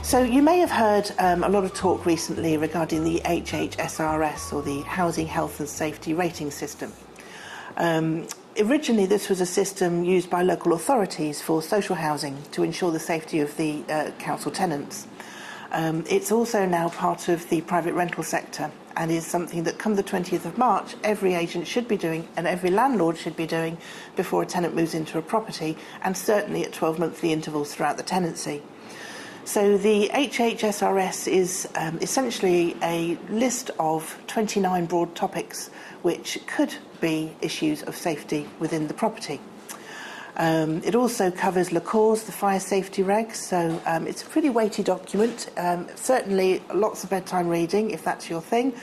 So you may have heard a lot of talk recently regarding the HHSRS, or the Housing Health and Safety Rating System. Originally this was a system used by local authorities for social housing to ensure the safety of the council tenants. It's also now part of the private rental sector and is something that come the 20th of March every agent should be doing and every landlord should be doing before a tenant moves into a property, and certainly at 12 monthly intervals throughout the tenancy. So the HHSRS is essentially a list of 29 broad topics which could be issues of safety within the property. It also covers LACORS, the fire safety regs, so it's a pretty weighty document, certainly lots of bedtime reading if that's your thing.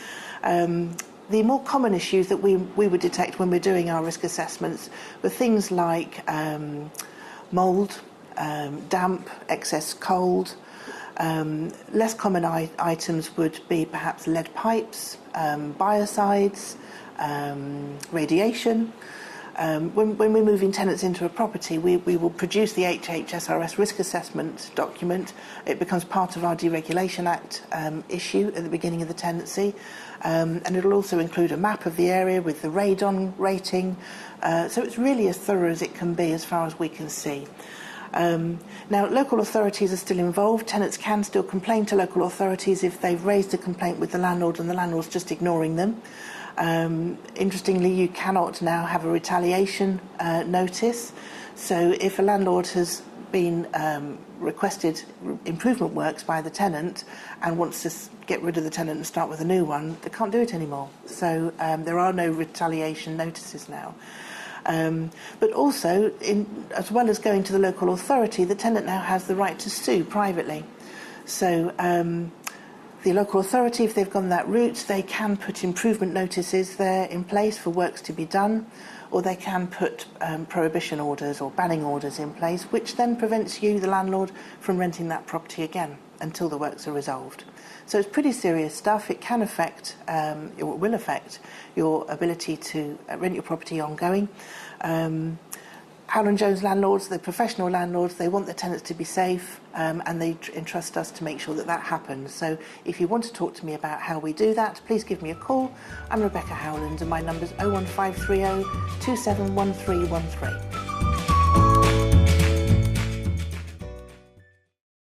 The more common issues that we would detect when we're doing our risk assessments were things like mould, damp, excess cold. Less common items would be perhaps lead pipes, biocides, radiation. When we're moving tenants into a property, we will produce the HHSRS risk assessment document. It becomes part of our Deregulation Act issue at the beginning of the tenancy, and it'll also include a map of the area with the radon rating. So it's really as thorough as it can be as far as we can see. Now, local authorities are still involved. Tenants can still complain to local authorities if they've raised a complaint with the landlord and the landlord's just ignoring them. Interestingly, you cannot now have a retaliation notice. So if a landlord has been requested improvement works by the tenant and wants to get rid of the tenant and start with a new one, they can't do it anymore. So there are no retaliation notices now. But also, as well as going to the local authority, the tenant now has the right to sue privately. So the local authority, if they've gone that route, they can put improvement notices there in place for works to be done, or they can put prohibition orders or banning orders in place, which then prevents you, the landlord, from renting that property again until the works are resolved. So it's pretty serious stuff. It can affect, it will affect your ability to rent your property ongoing. Howland Jones landlords, the professional landlords, they want their tenants to be safe, and they entrust us to make sure that that happens. So if you want to talk to me about how we do that, please give me a call. I'm Rebecca Howland and my number's 01530 271313.